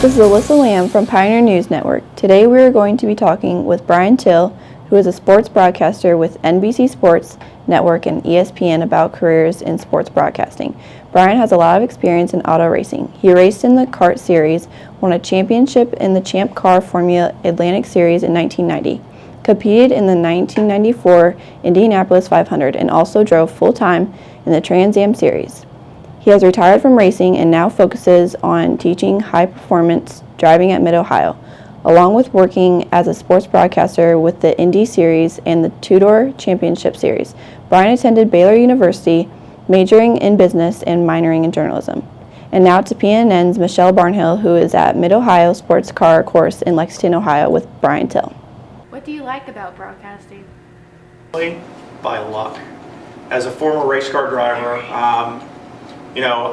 This is Alyssa Lamb from Pioneer News Network. Today we are going to be talking with Brian Till, who is a sports broadcaster with NBC Sports Network and ESPN about careers in sports broadcasting. Brian has a lot of experience in auto racing. He raced in the kart series, won a championship in the Champ Car Formula Atlantic Series in 1990, competed in the 1994 Indianapolis 500, and also drove full-time in the Trans Am Series. He has retired from racing and now focuses on teaching high-performance driving at Mid-Ohio, along with working as a sports broadcaster with the Indy Series and the Two-Door Championship Series. Brian attended Baylor University, majoring in business and minoring in journalism. And now to PNN's Michelle Barnhill, who is at Mid-Ohio Sports Car Course in Lexington, Ohio, with Brian Till. What do you like about broadcasting? By luck. As a former race car driver,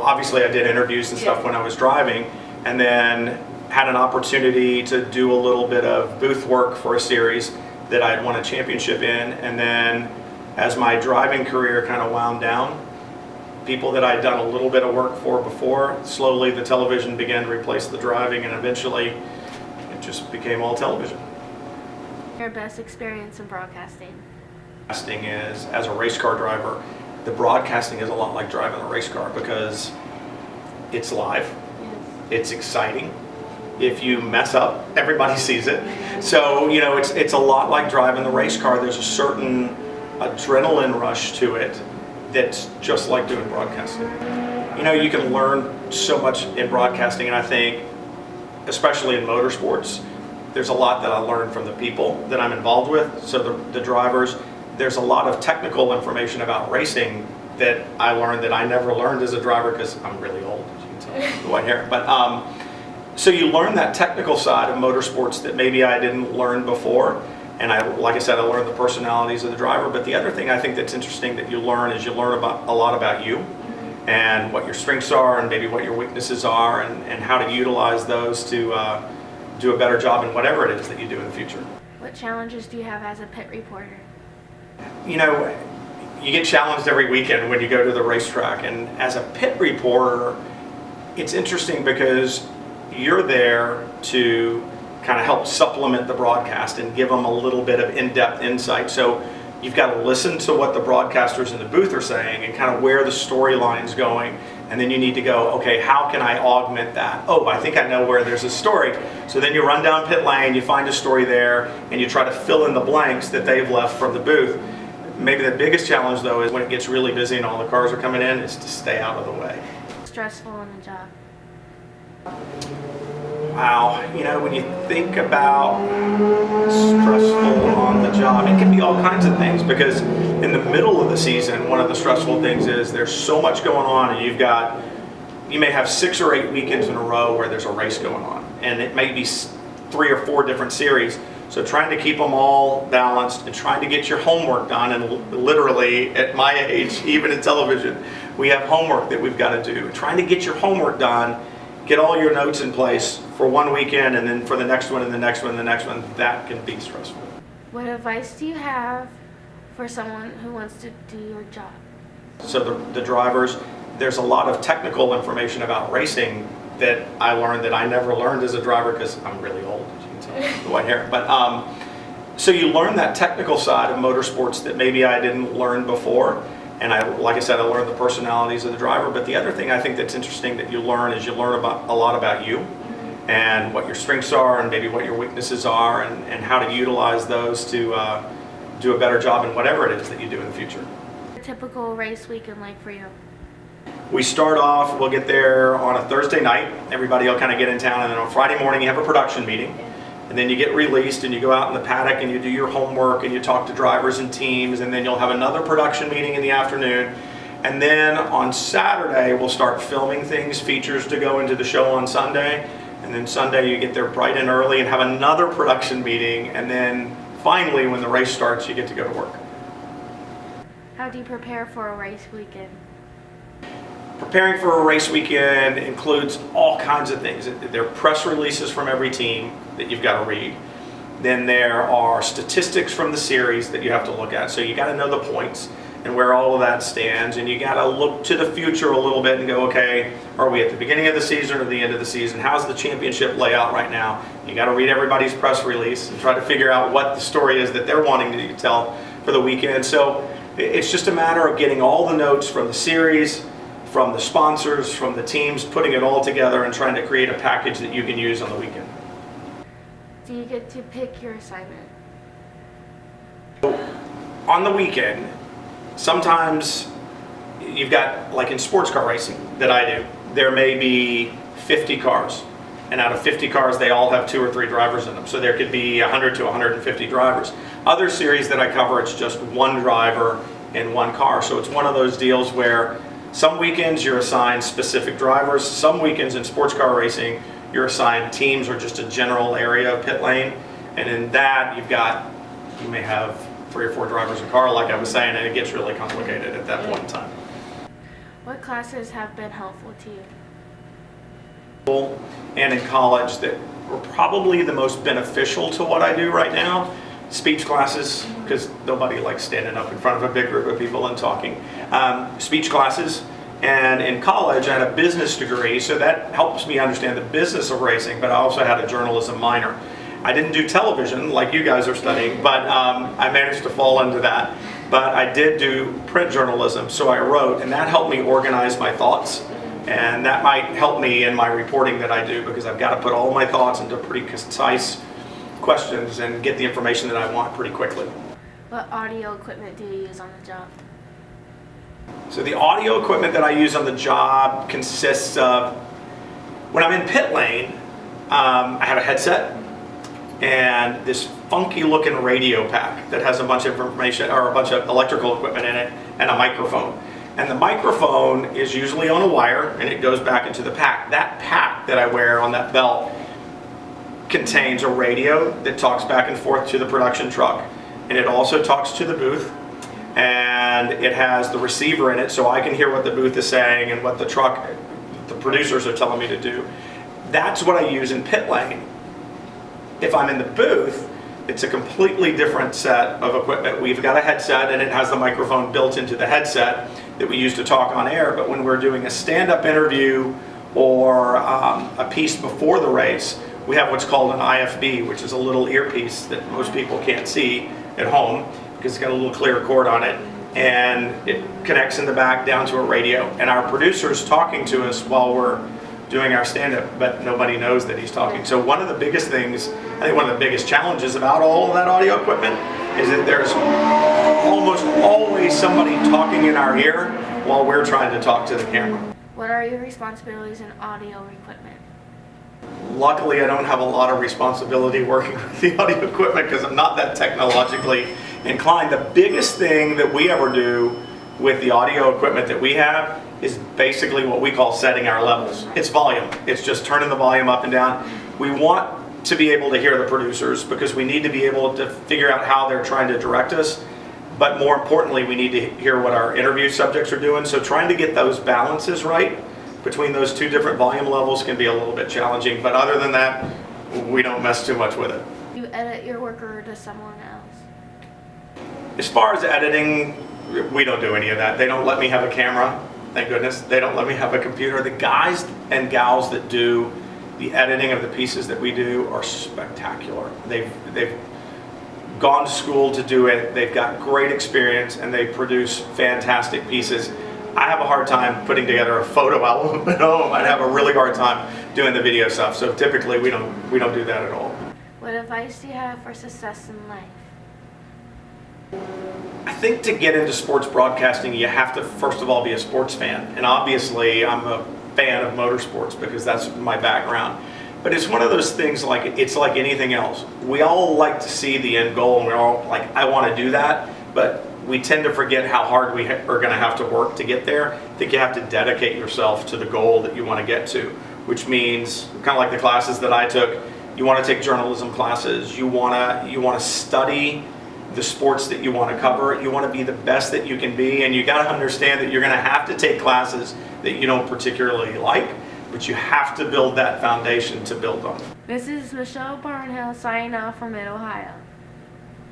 obviously I did interviews and stuff when I was driving, and then had an opportunity to do a little bit of booth work for a series that I'd won a championship in. And then as my driving career kind of wound down, people that I'd done a little bit of work for before, slowly the television began to replace the driving, and eventually it just became all television. Your best experience in broadcasting? Broadcasting is, as a race car driver, the broadcasting is a lot like driving a race car because it's live, it's exciting. If you mess up, everybody sees it. So, it's a lot like driving the race car. There's a certain adrenaline rush to it that's just like doing broadcasting. You can learn so much in broadcasting, and I think, especially in motorsports, there's a lot that I learned from the people that I'm involved with, so the drivers. There's a lot of technical information about racing that I learned that I never learned as a driver because I'm really old, as you can tell, the white hair. But so you learn that technical side of motorsports that maybe I didn't learn before. And like I said, I learned the personalities of the driver. But the other thing I think that's interesting that you learn is you learn about a lot about you and what your strengths are and maybe what your weaknesses are and how to utilize those to do a better job in whatever it is that you do in the future. What challenges do you have as a pit reporter? You get challenged every weekend when you go to the racetrack, and as a pit reporter, it's interesting because you're there to kind of help supplement the broadcast and give them a little bit of in-depth insight. So you've got to listen to what the broadcasters in the booth are saying and kind of where the storyline's going, and then you need to go, okay, how can I augment that? Oh, I think I know where there's a story. So then you run down pit lane, you find a story there, and you try to fill in the blanks that they've left from the booth. Maybe the biggest challenge, though, is when it gets really busy and all the cars are coming in, is to stay out of the way. Stressful on the job? Wow, when you think about stressful on the job, it can be all kinds of things, because in the middle of the season, one of the stressful things is there's so much going on, and you may have 6 or 8 weekends in a row where there's a race going on, and it may be 3 or 4 different series. So trying to keep them all balanced and trying to get your homework done, and literally at my age, even in television, we have homework that we've got to do. Trying to get your homework done, get all your notes in place for one weekend, and then for the next one and the next one and the next one, that can be stressful. What advice do you have for someone who wants to do your job? So the drivers, there's a lot of technical information about racing that I learned that I never learned as a driver because I'm really old, as you can tell, the white hair. But so you learn that technical side of motorsports that maybe I didn't learn before. And like I said, I learned the personalities of the driver. But the other thing I think that's interesting that you learn is you learn about a lot about you and what your strengths are and maybe what your weaknesses are and how to utilize those to do a better job in whatever it is that you do in the future. A typical race weekend like for you? We start off, we'll get there on a Thursday night. Everybody will kind of get in town, and then on Friday morning you have a production meeting. And then you get released and you go out in the paddock and you do your homework and you talk to drivers and teams, and then you'll have another production meeting in the afternoon. And then on Saturday we'll start filming things, features to go into the show on Sunday. And then Sunday you get there bright and early and have another production meeting, and then finally when the race starts you get to go to work. How do you prepare for a race weekend? Preparing for a race weekend includes all kinds of things. There are press releases from every team that you've got to read. Then there are statistics from the series that you have to look at. So you got to know the points. and where all of that stands, and you got to look to the future a little bit and go, okay, are we at the beginning of the season or the end of the season? How's the championship layout right now? You got to read everybody's press release and try to figure out what the story is that they're wanting to tell for the weekend. So it's just a matter of getting all the notes from the series, from the sponsors, from the teams, putting it all together and trying to create a package that you can use on the weekend. Do you get to pick your assignment? On the weekend, sometimes you've got, like in sports car racing that I do, there may be 50 cars. And out of 50 cars, they all have 2 or 3 drivers in them. So there could be 100 to 150 drivers. Other series that I cover, it's just one driver in one car. So it's one of those deals where some weekends you're assigned specific drivers. Some weekends in sports car racing, you're assigned teams or just a general area of pit lane. And in that, you may have 3 or 4 drivers in a car, like I was saying, and it gets really complicated at that point in time. What classes have been helpful to you? And in college that were probably the most beneficial to what I do right now. Speech classes, because nobody likes standing up in front of a big group of people and talking. Speech classes, and in college I had a business degree, so that helps me understand the business of racing, but I also had a journalism minor. I didn't do television like you guys are studying, but I managed to fall into that. But I did do print journalism, so I wrote, and that helped me organize my thoughts. And that might help me in my reporting that I do, because I've got to put all my thoughts into pretty concise questions and get the information that I want pretty quickly. What audio equipment do you use on the job? So the audio equipment that I use on the job consists of, when I'm in pit lane, I have a headset and this funky looking radio pack that has a bunch of information or a bunch of electrical equipment in it and a microphone. And the microphone is usually on a wire and it goes back into the pack. That pack that I wear on that belt contains a radio that talks back and forth to the production truck, and it also talks to the booth, and it has the receiver in it so I can hear what the booth is saying and what the producers are telling me to do. That's what I use in pit lane. If I'm in the booth, it's a completely different set of equipment. We've got a headset and it has the microphone built into the headset that we use to talk on air, but when we're doing a stand-up interview or a piece before the race, we have what's called an IFB, which is a little earpiece that most people can't see at home because it's got a little clear cord on it, and it connects in the back down to a radio, and our producer's talking to us while we're doing our stand-up, but nobody knows that he's talking. So one of the biggest things, I think one of the biggest challenges about all of that audio equipment is that there's almost always somebody talking in our ear while we're trying to talk to the camera. What are your responsibilities in audio equipment? Luckily, I don't have a lot of responsibility working with the audio equipment because I'm not that technologically inclined. The biggest thing that we ever do with the audio equipment that we have is basically what we call setting our levels. It's volume. It's just turning the volume up and down. We want to be able to hear the producers because we need to be able to figure out how they're trying to direct us. But more importantly, we need to hear what our interview subjects are doing. So trying to get those balances right between those 2 different volume levels can be a little bit challenging. But other than that, we don't mess too much with it. Do you edit your work or does someone else? As far as editing, we don't do any of that. They don't let me have a camera. Thank goodness. They don't let me have a computer. The guys and gals that do the editing of the pieces that we do are spectacular. They've gone to school to do it. They've got great experience and they produce fantastic pieces. I have a hard time putting together a photo album at home. I'd have a really hard time doing the video stuff. So typically we don't do that at all. What advice do you have for success in life? I think to get into sports broadcasting, you have to first of all be a sports fan. And obviously I'm a fan of motorsports because that's my background. But it's one of those things it's like anything else. We all like to see the end goal and we're all like, I want to do that. But we tend to forget how hard we are going to have to work to get there. I think you have to dedicate yourself to the goal that you want to get to, which means kind of like the classes that I took. You want to take journalism classes. You want to study the sports that you want to cover. You want to be the best that you can be, and you got to understand that you're going to have to take classes that you don't particularly like, but you have to build that foundation to build on. This is Michelle Barnhill signing off from Mid-Ohio.